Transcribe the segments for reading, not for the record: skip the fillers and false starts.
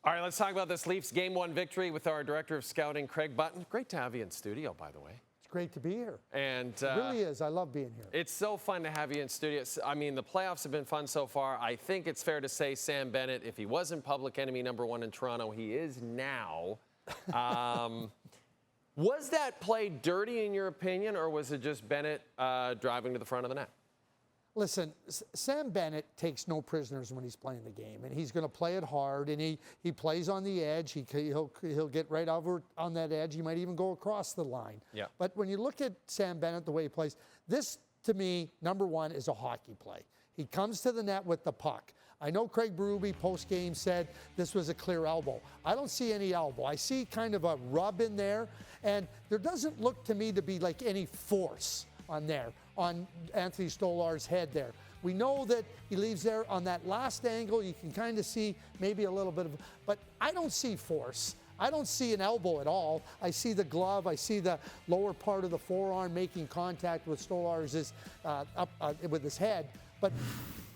All right, let's talk about this Leafs Game 1 victory with our Director of Scouting, Craig Button. Great to have you in studio, by the way. It's great to be here. And it really is. I love being here. It's so fun to have you in studio. I mean, the playoffs have been fun so far. I think it's fair to say Sam Bennett, if he wasn't public enemy #1 in Toronto, he is now. Was that play dirty in your opinion, or was it just Bennett driving to the front of the net? Listen, Sam Bennett takes no prisoners when he's playing the game, and he's going to play it hard, and he plays on the edge. He'll get right over on that edge. He might even go across the line. Yeah. But when you look at Sam Bennett, the way he plays, this, to me, #1 is a hockey play. He comes to the net with the puck. I know Craig Berube post-game said this was a clear elbow. I don't see any elbow. I see kind of a rub in there, and there doesn't look to me to be like any force on there, on Anthony Stolarz' head there. We know that he leaves there on that last angle. You can kind of see maybe a little bit of, but I don't see force. I don't see an elbow at all. I see the glove. I see the lower part of the forearm making contact with Stolarz's with his head. But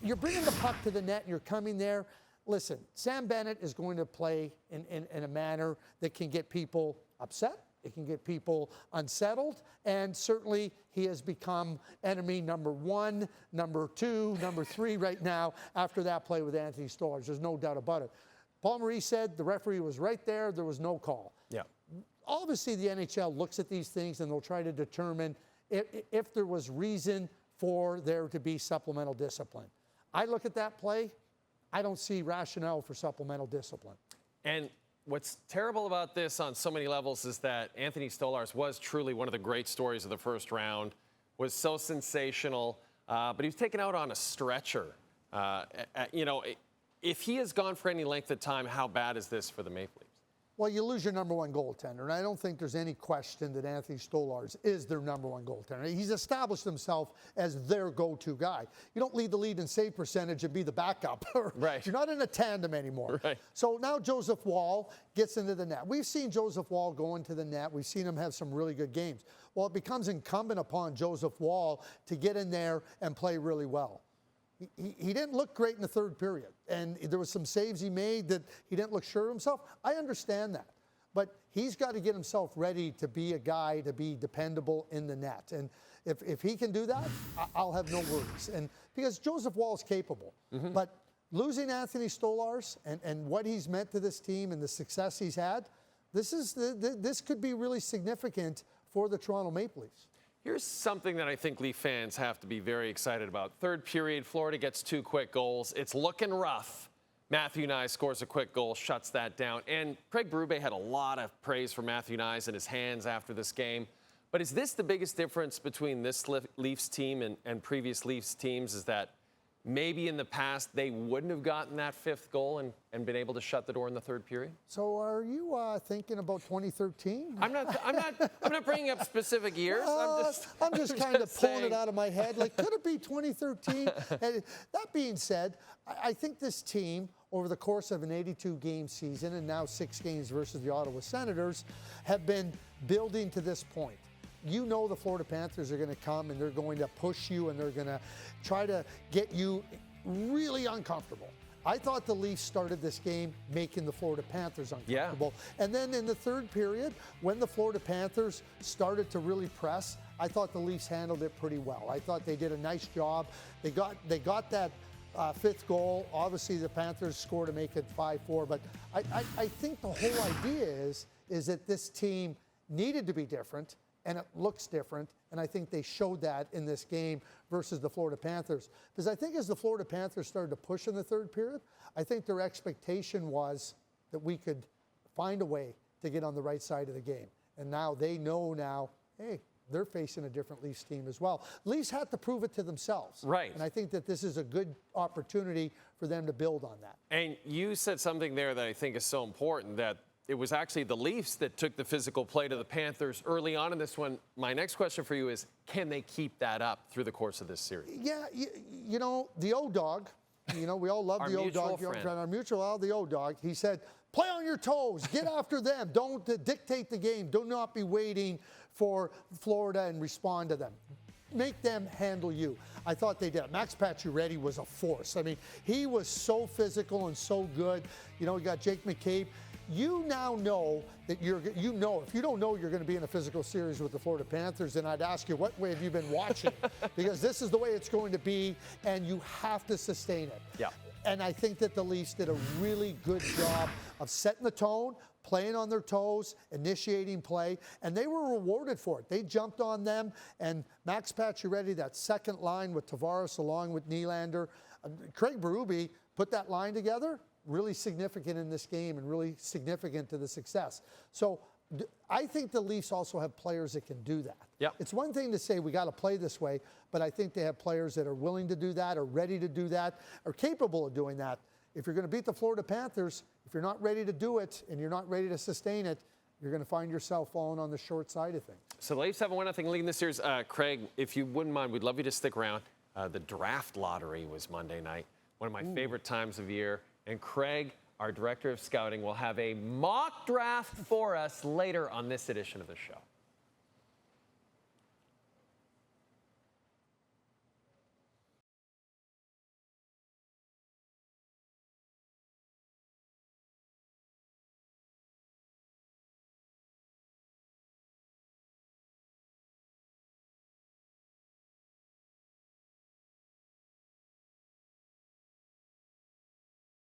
you're bringing the puck to the net and you're coming there. Listen, Sam Bennett is going to play in a manner that can get people upset. It can get people unsettled, and certainly he has become enemy #1, #2, #3 right now after that play with Anthony Stolarz. There's no doubt about it. Paul Maurice said the referee was right there. There was no call. Yeah. Obviously, the NHL looks at these things and they'll try to determine if there was reason for there to be supplemental discipline. I look at that play. I don't see rationale for supplemental discipline. And what's terrible about this on so many levels is that Anthony Stolarz was truly one of the great stories of the first round, was so sensational, but he was taken out on a stretcher. If he has gone for any length of time, how bad is this for the Maple Leafs? Well, you lose your #1 goaltender, and I don't think there's any question that Anthony Stolarz is their #1 goaltender. He's established himself as their go-to guy. You don't lead the lead in save percentage and be the backup. Right. You're not in a tandem anymore. Right. So now Joseph Woll gets into the net. We've seen Joseph Woll go into the net. We've seen him have some really good games. Well, it becomes incumbent upon Joseph Woll to get in there and play really well. He didn't look great in the third period, and there was some saves he made that he didn't look sure of himself. I understand that, but he's got to get himself ready to be a guy to be dependable in the net, and if he can do that, I'll have no worries. And because Joseph Woll is capable, but losing Anthony Stolarz and what he's meant to this team and the success he's had, this could be really significant for the Toronto Maple Leafs. Here's something that I think Leaf fans have to be very excited about. Third period, Florida gets 2 quick goals. It's looking rough. Matthew Knies scores a quick goal, shuts that down. And Craig Berube had a lot of praise for Matthew Knies and his hands after this game. But is this the biggest difference between this Leafs team and previous Leafs teams, is that maybe in the past they wouldn't have gotten that 5th goal and been able to shut the door in the third period? So are you thinking about 2013? I'm not bringing up specific years. I'm just kind of pulling it out of my head. Like, could it be 2013? And that being said, I think this team, over the course of an 82-game season and now 6 games versus the Ottawa Senators, have been building to this point. You know the Florida Panthers are going to come and they're going to push you and they're going to try to get you really uncomfortable. I thought the Leafs started this game making the Florida Panthers uncomfortable. Yeah. And then in the third period, when the Florida Panthers started to really press, I thought the Leafs handled it pretty well. I thought they did a nice job. They got that 5th goal. Obviously, the Panthers scored to make it 5-4. But I think the whole idea is that this team needed to be different. And it looks different, and I think they showed that in this game versus the Florida Panthers. Because I think as the Florida Panthers started to push in the third period, I think their expectation was that we could find a way to get on the right side of the game. And now they know now, hey, they're facing a different Leafs team as well. Leafs had to prove it to themselves. Right. And I think that this is a good opportunity for them to build on that. And you said something there that I think is so important, that it was actually the Leafs that took the physical play to the Panthers early on in this one. My next question for you is, can they keep that up through the course of this series? Yeah, you know, the O-Dog, we all love the O-Dog. Our mutual, the O-Dog, he said, play on your toes, get after them. Don't dictate the game. Do not be waiting for Florida and respond to them. make them handle you. I thought they did. Max Pacioretty was a force. I mean, he was so physical and so good. You know, we got Jake McCabe. You now know that if you don't know you're going to be in a physical series with the Florida Panthers, then I'd ask you, what way have you been watching? Because this is the way it's going to be, and you have to sustain it. Yeah. And I think that the Leafs did a really good job of setting the tone, playing on their toes, initiating play, and they were rewarded for it. They jumped on them, and Max Pacioretty, that second line with Tavares along with Nylander, Craig Berube put that line together, really significant in this game and really significant to the success. So I think the Leafs also have players that can do that. Yep. It's one thing to say we got to play this way, but I think they have players that are willing to do that, are ready to do that, are capable of doing that. If you're going to beat the Florida Panthers, if you're not ready to do it and you're not ready to sustain it, you're going to find yourself falling on the short side of things. So the Leafs have a 1-0 lead in this series. Craig, if you wouldn't mind, we'd love you to stick around. The draft lottery was Monday night, one of my favorite times of year. And Craig, our director of scouting, will have a mock draft for us later on this edition of the show.